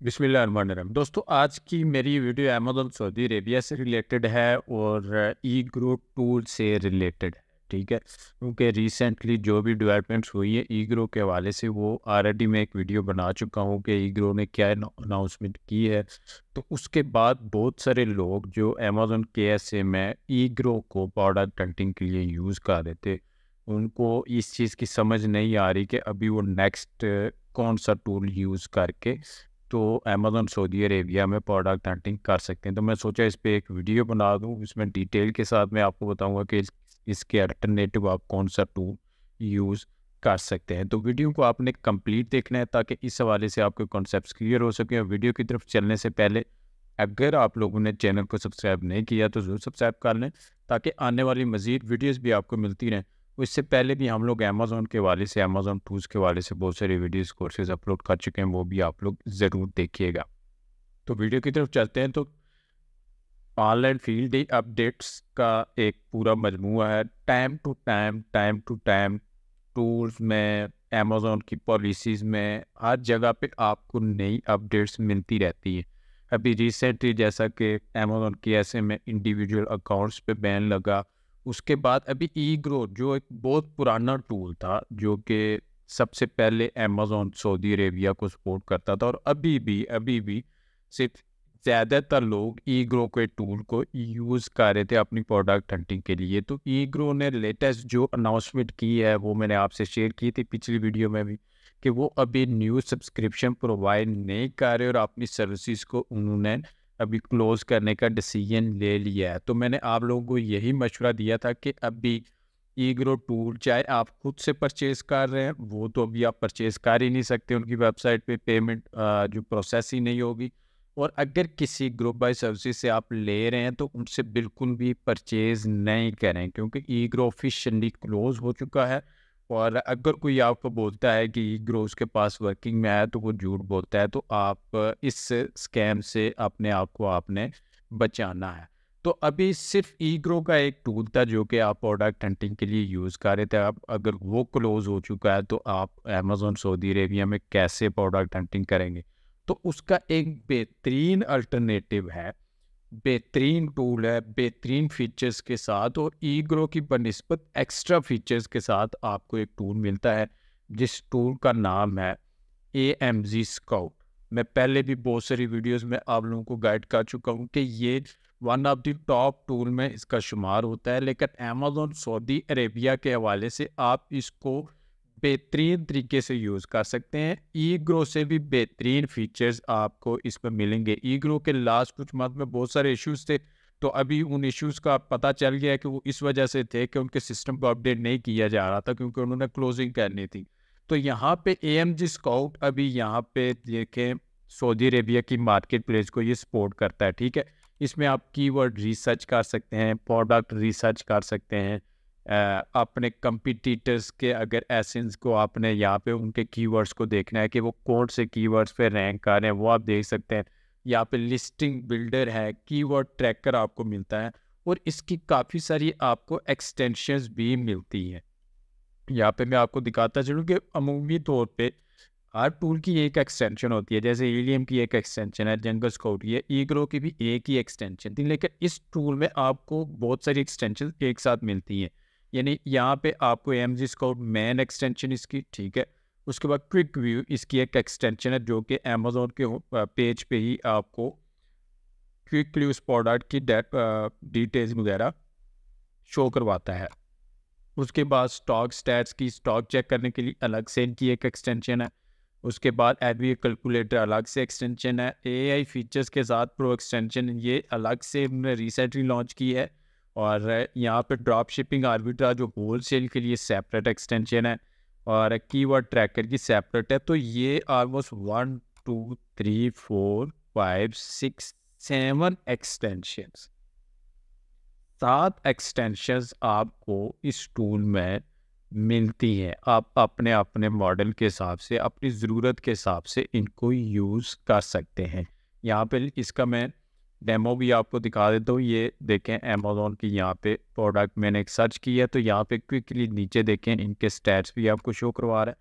बिस्मिल्लाहिर्रहमानिर्रहीम। दोस्तों, आज की मेरी वीडियो अमेज़न सऊदी अरेबिया से रिलेटेड है और ई ग्रो टूल से रिलेटेड है। ठीक है, क्योंकि रिसेंटली जो भी डेवलपमेंट्स हुई है ई ग्रो के हवाले से, वो ऑलरेडी मैं एक वीडियो बना चुका हूँ कि ई ग्रो ने क्या अनाउंसमेंट की है। तो उसके बाद बहुत सारे लोग जो अमेज़न KSA में ई ग्रो को प्रोडक्ट हंटिंग के लिए यूज़ कर रहे थे, उनको इस चीज़ की समझ नहीं आ रही कि अभी वो नेक्स्ट कौन सा टूल यूज़ करके तो अमेज़न सऊदी अरेबिया में प्रोडक्ट हंटिंग कर सकते हैं। तो मैं सोचा इस पे एक वीडियो बना दूँ, इसमें डिटेल के साथ मैं आपको बताऊँगा कि इसके अल्टरनेटिव आप कौन सा टूल यूज़ कर सकते हैं। तो वीडियो को आपने कंप्लीट देखना है ताकि इस हवाले से आपके कॉन्सेप्ट्स क्लियर हो सकें। और वीडियो की तरफ चलने से पहले अगर आप लोगों ने चैनल को सब्सक्राइब नहीं किया तो ज़रूर सब्सक्राइब कर लें ताकि आने वाली मज़ीद वीडियोज़ भी आपको मिलती रहें। इससे पहले भी हम लोग अमेज़न के हवाले से, अमेज़न टूल्स के हवाले से बहुत सारी वीडियोज़ कोर्सेज़ अपलोड कर चुके हैं, वो भी आप लोग ज़रूर देखिएगा। तो वीडियो की तरफ चलते हैं। तो ऑनलाइन फील्ड डे अपडेट्स का एक पूरा मजमूआ है। टाइम टू टाइम टूल्स में, अमेज़न की पॉलिसीज़ में, हर जगह पे आपको नई अपडेट्स मिलती रहती है। अभी रिसेंटली जैसा कि अमेज़न KSA में इंडिविजुअल अकाउंट्स पे बैन लगा, उसके बाद अभी ई ग्रो जो एक बहुत पुराना टूल था, जो कि सबसे पहले अमेज़न सऊदी अरेबिया को सपोर्ट करता था, और अभी भी सिर्फ ज़्यादातर लोग ई ग्रो के टूल को यूज़ कर रहे थे अपनी प्रोडक्ट हंटिंग के लिए। तो ई ग्रो ने लेटेस्ट जो अनाउंसमेंट की है वो मैंने आपसे शेयर की थी पिछली वीडियो में भी, कि वो अभी न्यू सब्सक्रिप्शन प्रोवाइड नहीं कर रहे और अपनी सर्विसेज को उन्होंने अभी क्लोज़ करने का डिसीजन ले लिया है। तो मैंने आप लोगों को यही मशवरा दिया था कि अभी ई ग्रो टूल चाहे आप खुद से परचेज़ कर रहे हैं, वो तो अभी आप परचेज़ कर ही नहीं सकते, उनकी वेबसाइट पे पेमेंट जो प्रोसेस ही नहीं होगी। और अगर किसी ग्रुप बाय सर्विसेज से आप ले रहे हैं तो उनसे बिल्कुल भी परचेज़ नहीं करें, क्योंकि ई ग्रो ऑफिशियली क्लोज़ हो चुका है। और अगर कोई आपको बोलता है कि ई ग्रो उसके पास वर्किंग में है तो वो झूठ बोलता है। तो आप इस स्कैम से अपने आप को आपने बचाना है। तो अभी सिर्फ ई ग्रो का एक टूल था जो कि आप प्रोडक्ट हंटिंग के लिए यूज़ कर रहे थे। अब अगर वो क्लोज़ हो चुका है तो आप अमेज़न सऊदी अरेबिया में कैसे प्रोडक्ट हंटिंग करेंगे? तो उसका एक बेहतरीन अल्टरनेटिव है, बेहतरीन टूल है, बेहतरीन फीचर्स के साथ, और ई ग्रो की बनिस्बत एक्स्ट्रा फीचर्स के साथ आपको एक टूल मिलता है, जिस टूल का नाम है AMZ स्काउट। मैं पहले भी बहुत सारी वीडियोस में आप लोगों को गाइड कर चुका हूँ कि ये one of the top tool में इसका शुमार होता है, लेकिन अमेज़न सऊदी अरेबिया के हवाले से आप इसको बेहतरीन तरीके से यूज़ कर सकते हैं। ई ग्रो से भी बेहतरीन फीचर्स आपको इसमें मिलेंगे। ई ग्रो के लास्ट कुछ मंथ में बहुत सारे इश्यूज़ थे, तो अभी उन इश्यूज़ का पता चल गया है कि वो इस वजह से थे कि उनके सिस्टम को अपडेट नहीं किया जा रहा था, क्योंकि उन्होंने क्लोजिंग करनी थी। तो यहाँ पे AMG स्काउट अभी यहाँ पे देखें, सऊदी अरेबिया की मार्केट प्लेस को ये सपोर्ट करता है। ठीक है, इसमें आप कीवर्ड रिसर्च कर सकते हैं, प्रोडक्ट रिसर्च कर सकते हैं, अपने कंपिटिटर्स के अगर एसेंस को आपने यहाँ पे उनके कीवर्ड्स को देखना है कि वो कौन से कीवर्ड्स पे रैंक कर रहे हैं, वो आप देख सकते हैं। यहाँ पे लिस्टिंग बिल्डर है, कीवर्ड ट्रैकर आपको मिलता है, और इसकी काफ़ी सारी आपको एक्सटेंशंस भी मिलती हैं। यहाँ पे मैं आपको दिखाता चलूँ कि अमूमी तौर पे हर टूल की एक एक्सटेंशन होती है। जैसे हीलियम की एक एक्सटेंशन है, जंगल स्काउट की है, ई ग्रो की भी एक ही एक्सटेंशन थी, लेकिन इस टूल में आपको बहुत सारी एक्सटेंशन एक साथ मिलती हैं। यानी यहाँ पे आपको AMG स्काउट मेन एक्सटेंशन इसकी, ठीक है। उसके बाद क्विक व्यू इसकी एक एक्सटेंशन है, जो कि अमेज़न के पेज पे ही आपको क्विकली उस प्रोडक्ट की डिटेल्स वगैरह शो करवाता है। उसके बाद स्टॉक स्टैट्स की स्टॉक चेक करने के लिए अलग से इनकी एक एक्सटेंशन है। उसके बाद एडवी कैलकुलेटर अलग से एक्सटेंशन है। AI फीचर्स के साथ प्रो एक्सटेंशन ये अलग से उन्होंने रिसेंटली लॉन्च की है। और यहाँ पे ड्रॉप शिपिंग आर्बिट्रा जो होल सेल के लिए सेपरेट एक्सटेंशन है, और कीवर्ड ट्रैकर की सेपरेट है। तो ये ऑलमोस्ट 1 2 3 4 5 6 7 एक्सटेंशंस, 7 एक्सटेंशंस आपको इस टूल में मिलती हैं। आप अपने अपने मॉडल के हिसाब से, अपनी ज़रूरत के हिसाब से इनको यूज़ कर सकते हैं। यहाँ पे इसका मैं डेमो भी आपको दिखा देता हूँ। ये देखें, अमेज़न की यहाँ पे प्रोडक्ट मैंने एक सर्च किया है, तो यहाँ पे क्विकली नीचे देखें इनके स्टैट्स भी आपको शो करवा रहा है।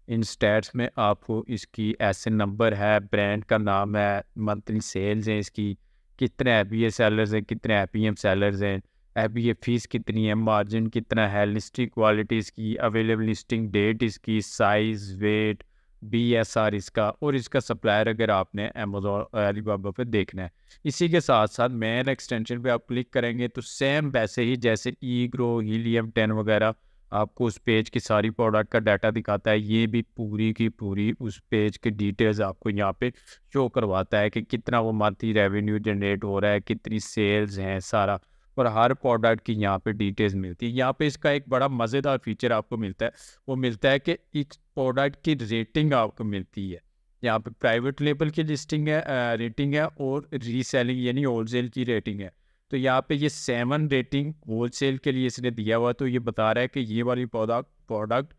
इन स्टैट्स में आपको इसकी एसएन नंबर है, ब्रांड का नाम है, मंथली सेल्स हैं इसकी, कितने एफबीए सेलर्स हैं, कितने एपीएम सेलर्स हैं, एफबीए फीस कितनी है, मार्जिन कितना है, लिस्टिंग क्वालिटी इसकी, अवेलेबल लिस्टिंग डेट इसकी, साइज़, वेट, बीएसआर इसका, और इसका सप्लायर अगर आपने अमेज़ॉन अलीबाबा पे देखना है। इसी के साथ साथ मेन एक्सटेंशन पे आप क्लिक करेंगे तो सेम वैसे ही जैसे ईग्रो, हीलियम 10 वगैरह आपको उस पेज की सारी प्रोडक्ट का डाटा दिखाता है, ये भी पूरी की पूरी उस पेज की डिटेल्स आपको यहाँ पे शो करवाता है कि कितना वो मंथली रेवेन्यू जनरेट हो रहा है, कितनी सेल्स हैं, सारा, और हर प्रोडक्ट की यहाँ पे डिटेल्स मिलती है। यहाँ पे इसका एक बड़ा मज़ेदार फीचर आपको मिलता है, वो मिलता है कि इस प्रोडक्ट की रेटिंग आपको मिलती है। यहाँ पे प्राइवेट लेबल की लिस्टिंग है, रेटिंग है, और रीसेलिंग यानी होलसेल की रेटिंग है। तो यहाँ पे ये 7 रेटिंग होलसेल के लिए इसने दिया हुआ, तो ये बता रहा है कि ये वाली प्रोडक्ट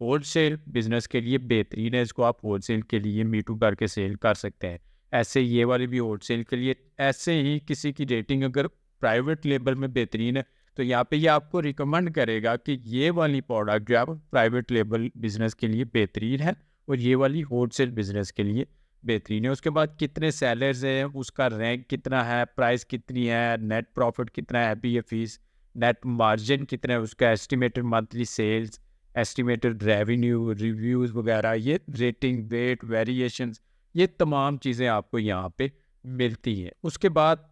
होलसेल बिजनेस के लिए बेहतरीन है, इसको आप होलसेल के लिए मीटू करके सेल कर सकते हैं। ऐसे ये वाली भी होलसेल के लिए, ऐसे ही किसी की रेटिंग अगर प्राइवेट लेबल में बेहतरीन है तो यहाँ पे ये आपको रिकमेंड करेगा कि ये वाली प्रोडक्ट जो है प्राइवेट लेबल बिजनेस के लिए बेहतरीन है और ये वाली होलसेल बिजनेस के लिए बेहतरीन है। उसके बाद कितने सेलर्स हैं, उसका रैंक कितना है, प्राइस कितनी है, नेट प्रॉफिट कितना है, एफबीए फीस, नेट मार्जिन कितना है, उसका estimated monthly sales, estimated revenue, reviews वगैरह, ये रेटिंग, वेट, वेरिएशंस, ये तमाम चीज़ें आपको यहाँ पे मिलती हैं। उसके बाद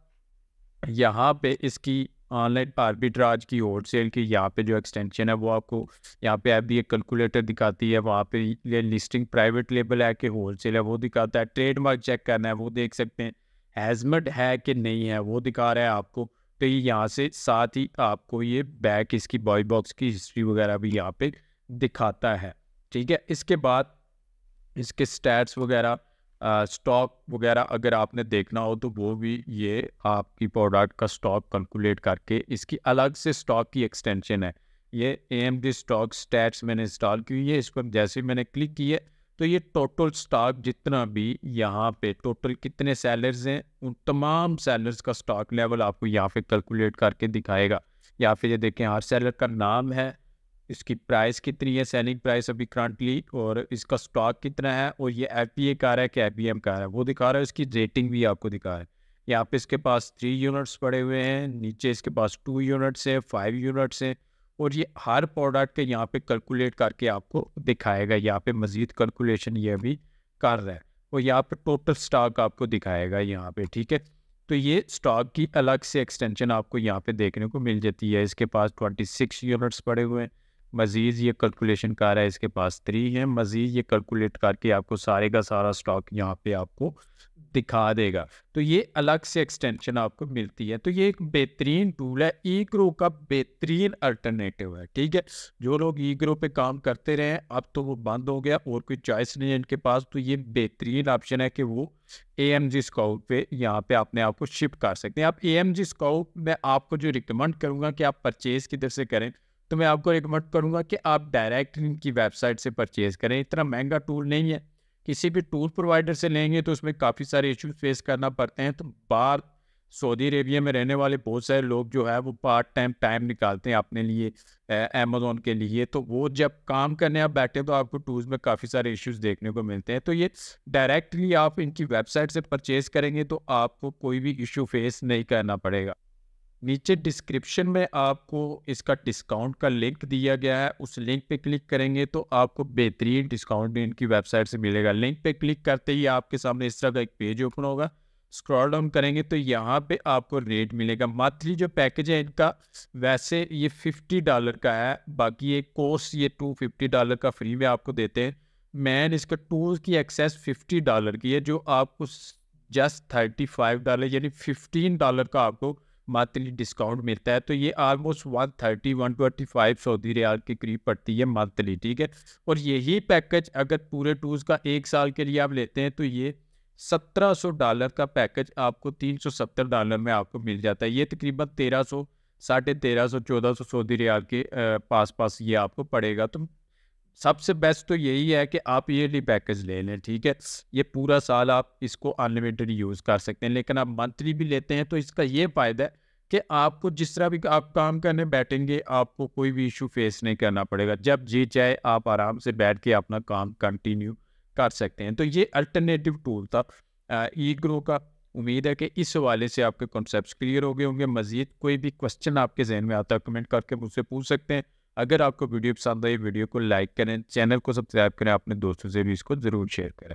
यहाँ पे इसकी ऑनलाइन आर्बिट्राज की होलसेल की यहाँ पे जो एक्सटेंशन है वो आपको यहाँ पे अभी एक कैलकुलेटर दिखाती है, वहाँ पे ये लिस्टिंग प्राइवेट लेबल है कि होलसेल है वो दिखाता है, ट्रेडमार्क चेक करना है वो देख सकते हैं, हैजमट है कि नहीं है वो दिखा रहा है आपको। तो ये यहाँ से साथ ही आपको ये बैक इसकी बॉय बॉक्स की हिस्ट्री वगैरह भी यहाँ पे दिखाता है, ठीक है। इसके बाद इसके स्टैट्स वगैरह, स्टॉक वगैरह अगर आपने देखना हो तो वो भी ये आपकी प्रोडक्ट का स्टॉक कैलकुलेट करके, इसकी अलग से स्टॉक की एक्सटेंशन है, ये AMD स्टॉक स्टैट्स मैंने इंस्टॉल की हुई है। इस पर जैसे मैंने क्लिक किया तो ये टोटल स्टॉक जितना भी यहाँ पे टोटल कितने सेलर्स हैं उन तमाम सेलर्स का स्टॉक लेवल आपको यहाँ पे कैलकुलेट करके दिखाएगा। या फिर ये देखें हर सेलर का नाम है, इसकी प्राइस कितनी है, सेलिंग प्राइस अभी करंटली, और इसका स्टॉक कितना है, और ये एफपीए का है कि एफबीएम का है वो दिखा रहा है। इसकी रेटिंग भी आपको दिखा रहा है। यहाँ पे इसके पास 3 यूनिट्स पड़े हुए हैं, नीचे इसके पास 2 यूनिट्स है, 5 यूनिट्स हैं, और ये हर प्रोडक्ट के यहाँ पे कैलकुलेट करके आपको दिखाएगा। यहाँ पे मज़ीद कैलकुलेशन ये अभी कर रहा है, और यहाँ पे टोटल स्टॉक आपको दिखाएगा यहाँ पे, ठीक है। तो ये स्टॉक की अलग से एक्सटेंशन आपको यहाँ पे देखने को मिल जाती है। इसके पास 26 यूनिट्स पड़े हुए हैं, मज़ीद ये कैलकुलेशन कर रहा है, इसके पास 3 है, मज़ीद ये कैलकुलेट करके आपको सारे का सारा स्टॉक यहाँ पे आपको दिखा देगा। तो ये अलग से एक्सटेंशन आपको मिलती है। तो ये एक बेहतरीन टूल है, ईग्रो का बेहतरीन अल्टरनेटिव है, ठीक है। जो लोग ईग्रो पे काम करते रहे अब तो वो बंद हो गया और कोई चॉइस नहीं है इनके पास, तो ये बेहतरीन ऑप्शन है कि वो AMG स्काउट पे यहाँ पे अपने आप को शिफ्ट कर सकते हैं। आप AMG स्काउट में आपको जो रिकमेंड करूँगा कि आप परचेज़ किधर से करें, तो मैं आपको रिकमेंड करूँगा कि आप डायरेक्ट इनकी वेबसाइट से परचेज़ करें। इतना महंगा टूल नहीं है, किसी भी टूल प्रोवाइडर से लेंगे तो उसमें काफ़ी सारे इश्यूज फेस करना पड़ते हैं। तो बाहर सऊदी अरेबिया में रहने वाले बहुत सारे लोग जो है वो पार्ट टाइम निकालते हैं अपने लिए, अमेज़ॉन के लिए, तो वो जब काम करने आप बैठे तो आपको टूल्स में काफ़ी सारे इश्यूज देखने को मिलते हैं। तो ये डायरेक्टली आप इनकी वेबसाइट से परचेज़ करेंगे तो आपको कोई भी इशू फेस नहीं करना पड़ेगा। नीचे डिस्क्रिप्शन में आपको इसका डिस्काउंट का लिंक दिया गया है, उस लिंक पे क्लिक करेंगे तो आपको बेहतरीन डिस्काउंट इनकी वेबसाइट से मिलेगा। लिंक पे क्लिक करते ही आपके सामने इस तरह का एक पेज ओपन होगा, स्क्रॉल डाउन करेंगे तो यहाँ पे आपको रेट मिलेगा। मंथली जो पैकेज है इनका वैसे ये $50 का है, बाकी एक कोर्स ये $250 का फ्री में आपको देते हैं। मैन इसका टूल्स की एक्सेस $50 की है, जो आपको जस्ट $35 यानी $15 का आपको मंथली डिस्काउंट मिलता है। तो ये ऑलमोस्ट 130-125 सऊदी रियाल के करीब पड़ती है मंथली, ठीक है। और यही पैकेज अगर पूरे टूर्स का 1 साल के लिए आप लेते हैं तो ये $1700 का पैकेज आपको $370 में आपको मिल जाता है। ये तकरीबन 1300, 1350, 1400 सऊदी रियाल के पास ये आपको पड़ेगा। तो सबसे बेस्ट तो यही है कि आप ईयरली पैकेज ले लें, ठीक है। ये पूरा साल आप इसको अनलिमिटेड यूज़ कर सकते हैं, लेकिन आप मंथली भी लेते हैं तो इसका ये फ़ायदा है कि आपको जिस तरह भी आप काम करने बैठेंगे, आपको कोई भी इशू फेस नहीं करना पड़ेगा। जब जी चाहे आप आराम से बैठ के अपना काम कंटिन्यू कर सकते हैं। तो ये अल्टरनेटिव टूल था ई ग्रो का। उम्मीद है कि इस हवाले से आपके कॉन्सेप्ट्स क्लियर हो गए होंगे। मज़ीद कोई भी क्वेश्चन आपके जहन में आता है, कमेंट करके मुझसे पूछ सकते हैं। अगर आपको वीडियो पसंद आई, वीडियो को लाइक करें, चैनल को सब्सक्राइब करें, अपने दोस्तों से भी इसको ज़रूर शेयर करें।